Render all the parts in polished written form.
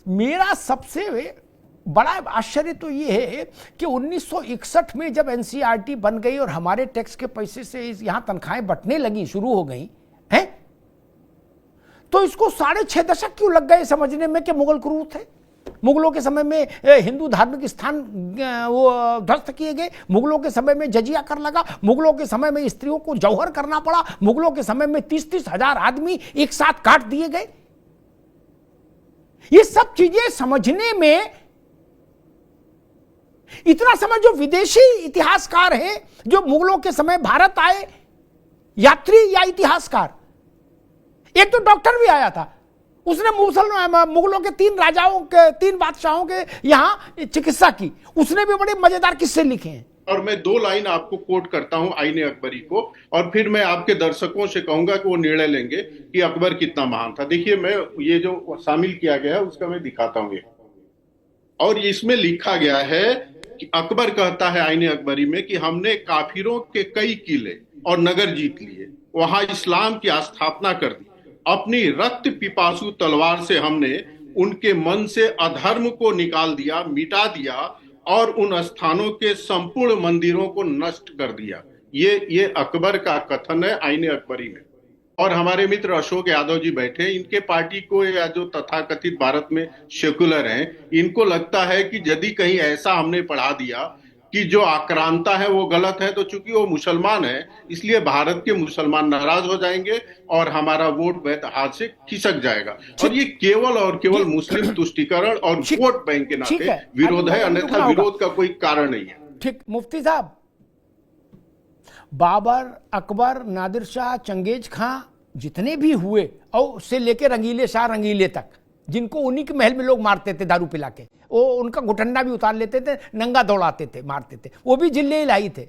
मेरा सबसे बड़ा आश्चर्य तो ये है कि 1961 में जब एनसीईआरटी बन गई और हमारे टैक्स के पैसे से यहां तनख्वाहें बंटने लगी, शुरू हो गई हैं, तो इसको 6.5 दशक क्यों लग गए समझने में कि मुगल क्रूर थे। मुगलों के समय में हिंदू धार्मिक स्थान वो ध्वस्त किए गए, मुगलों के समय में जजिया कर लगा, मुगलों के समय में स्त्रियों को जौहर करना पड़ा, मुगलों के समय में 30-30 हजार आदमी एक साथ काट दिए गए। ये सब चीजें समझने में इतना समय, जो विदेशी इतिहासकार हैं जो मुगलों के समय भारत आए, यात्री या इतिहासकार, एक तो डॉक्टर भी आया था, उसने मुगलों के 3 राजाओं के 3 बादशाहों के यहां चिकित्सा की, उसने भी बड़े मजेदार किस्से लिखे हैं। और मैं 2 लाइन आपको कोट करता हूं आईने अकबरी को, और फिर मैं आपके दर्शकों से कहूंगा कि वो निर्णय लेंगे कि अकबर कितना महान था। देखिए, मैं ये जो शामिल किया गया है उसका मैं दिखाता हूं, और इसमें लिखा गया है कि अकबर कहता है आईने अकबरी में कि हमने काफिरों के कई किले और नगर जीत लिए, वहां इस्लाम की स्थापना कर दी, अपनी रक्त पिपासु तलवार से हमने उनके मन से अधर्म को निकाल दिया, मिटा दिया, और उन स्थानों के संपूर्ण मंदिरों को नष्ट कर दिया। ये अकबर का कथन है आईने अकबरी में। और हमारे मित्र अशोक यादव जी बैठे, इनके पार्टी को, या जो तथाकथित भारत में सेकुलर हैं, इनको लगता है कि यदि कहीं ऐसा हमने पढ़ा दिया कि जो आक्रांता है वो गलत है, तो चूंकि वो मुसलमान है इसलिए भारत के मुसलमान नाराज हो जाएंगे और हमारा वोट बैंक हाथ से खिसक जाएगा। और ये केवल और केवल मुस्लिम तुष्टीकरण और वोट बैंक के नाते विरोध है, अन्यथा विरोध का कोई कारण नहीं है। ठीक, मुफ्ती साहब, बाबर, अकबर, नादिर शाह, चंगेज खां, जितने भी हुए, और से लेकर रंगीले शाह रंगीले तक, जिनको उन्हीं के महल में लोग मारते थे दारू पिला के, वो उनका घुटंडा भी उतार लेते थे, नंगा दौड़ाते थे, मारते थे, वो भी जिले लाई थे।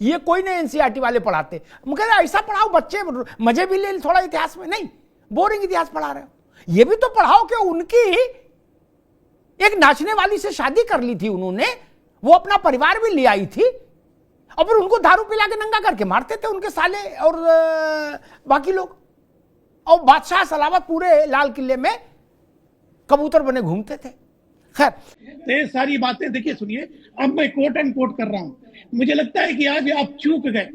ये कोई नहीं एनसीईआरटी वाले पढ़ाते, मगर ऐसा पढ़ाओ बच्चे मजे भी ले थोड़ा इतिहास में, नहीं बोरिंग इतिहास पढ़ा रहे हो। ये भी तो पढ़ाओ कि उनकी एक नाचने वाली से शादी कर ली थी उन्होंने, वो अपना परिवार भी ले आई थी, और फिर उनको दारू पिला के नंगा करके मारते थे उनके साले और बाकी लोग, और बादशाह सलावत पूरे लाल किले में कबूतर बने घूमते थे। खैर, तो ये सारी बातें देखिए, सुनिए, अब मैं कोट एंड कोट कर रहा हूं। मुझे लगता है कि आज आप चूक गए।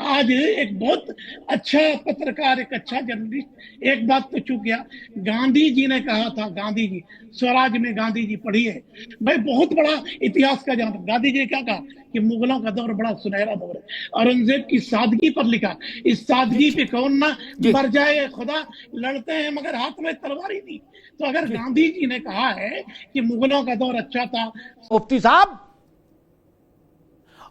आज एक बहुत अच्छा पत्रकार, एक अच्छा जर्नलिस्ट एक बात तो चूक गया। गांधी जी ने कहा था, गांधी जी, स्वराज में गांधी जी पढ़िए, भाई बहुत बड़ा इतिहास का जान। गांधी जी ने क्या कहा कि मुगलों का दौर बड़ा सुनहरा दौर है, औरंगजेब की सादगी पर लिखा, इस सादगी पे कौन ना मर जाए खुदा, लड़ते हैं मगर हाथ में तलवार ही नहीं। तो अगर गांधी जी ने कहा है कि मुगलों का दौर अच्छा था। मुफ्ती साहब,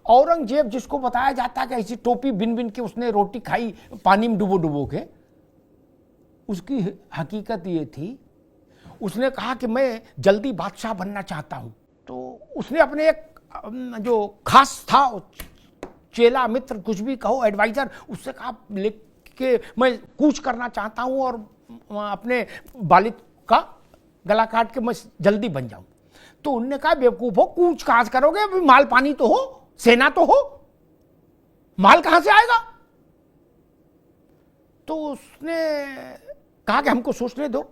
औरंगजेब जिसको बताया जाता है कि ऐसी टोपी बिन बिन के उसने रोटी खाई पानी में डुबो डुबो के, उसकी हकीकत ये थी, उसने कहा कि मैं जल्दी बादशाह बनना चाहता हूं। तो उसने अपने एक जो खास था चेला, मित्र, कुछ भी कहो, एडवाइजर, उससे कहा लिख के मैं कूच करना चाहता हूं और अपने वालिद का गला काट के मैं जल्दी बन जाऊं। तो उन्होंने कहा बेवकूफ हो, कूच कहां से करोगे, माल पानी तो हो, सेना तो हो, माल कहां से आएगा। तो उसने कहा कि हमको सोचने दो।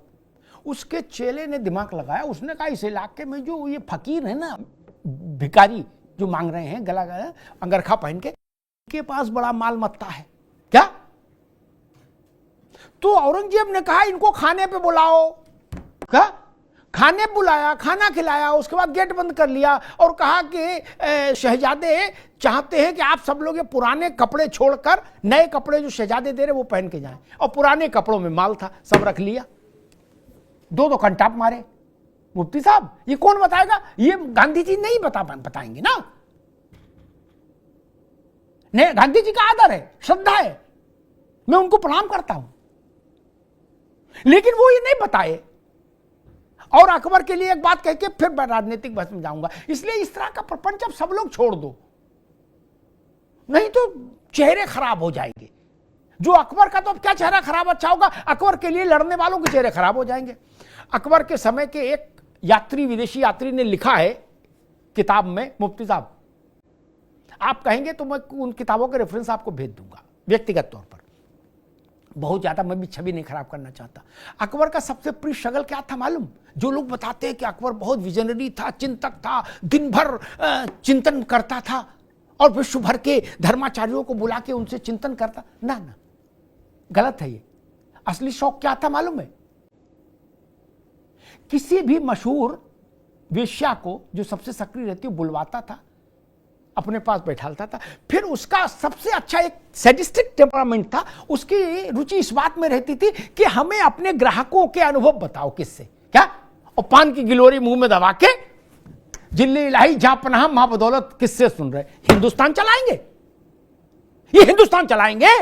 उसके चेले ने दिमाग लगाया, उसने कहा इस इलाके में जो ये फकीर है ना, भिखारी जो मांग रहे हैं गला अंगरखा पहन के पास बड़ा माल मत्ता है क्या। तो औरंगजेब ने कहा इनको खाने पे बुलाओ। क्या? खाने बुलाया, खाना खिलाया, उसके बाद गेट बंद कर लिया और कहा कि शहजादे चाहते हैं कि आप सब लोग ये पुराने कपड़े छोड़कर नए कपड़े जो शहजादे दे रहे वो पहन के जाएं। और पुराने कपड़ों में माल था, सब रख लिया। 2-2 कंटाप मारे। मुफ्ती साहब, ये कौन बताएगा? ये गांधी जी नहीं बताएंगे ना। नहीं, गांधी जी का आदर है, श्रद्धा है, मैं उनको प्रणाम करता हूं, लेकिन वो ये नहीं बताए। और अकबर के लिए एक बात कह के फिर मैं राजनीतिक बहस में जाऊंगा। इसलिए इस तरह का प्रपंच अब सब लोग छोड़ दो, नहीं तो चेहरे खराब हो जाएंगे। जो अकबर का तो अब क्या चेहरा खराब अच्छा होगा, अकबर के लिए लड़ने वालों के चेहरे खराब हो जाएंगे। अकबर के समय के एक यात्री, विदेशी यात्री ने लिखा है किताब में, मुफ्ती साहब आप कहेंगे तो मैं उन किताबों के रेफरेंस आपको भेज दूंगा व्यक्तिगत तौर पर। बहुत ज्यादा मैं भी छवि नहीं खराब करना चाहता। अकबर का सबसे प्रिय शगल क्या था मालूम? जो लोग बताते हैं कि अकबर बहुत विजनरी था, चिंतक था, दिन भर चिंतन करता था और विश्व भर के धर्माचार्यों को बुला के उनसे चिंतन करता, ना ना, गलत है ये। असली शौक क्या था मालूम है? किसी भी मशहूर वेश्या को जो सबसे सक्रिय रहती है बुलवाता था, अपने पास बैठालता था। फिर उसका सबसे अच्छा एक सैडिस्टिक टेम्परामेंट था, उसकी रुचि इस बात में रहती थी कि हमें अपने ग्राहकों के अनुभव बताओ। किससे? क्या? और पान की गिलोरी मुंह में दबा के जिल्ली इलाही जहां पनाह मां बदौलत किससे सुन रहे? हिंदुस्तान चलाएंगे, ये हिंदुस्तान चलाएंगे।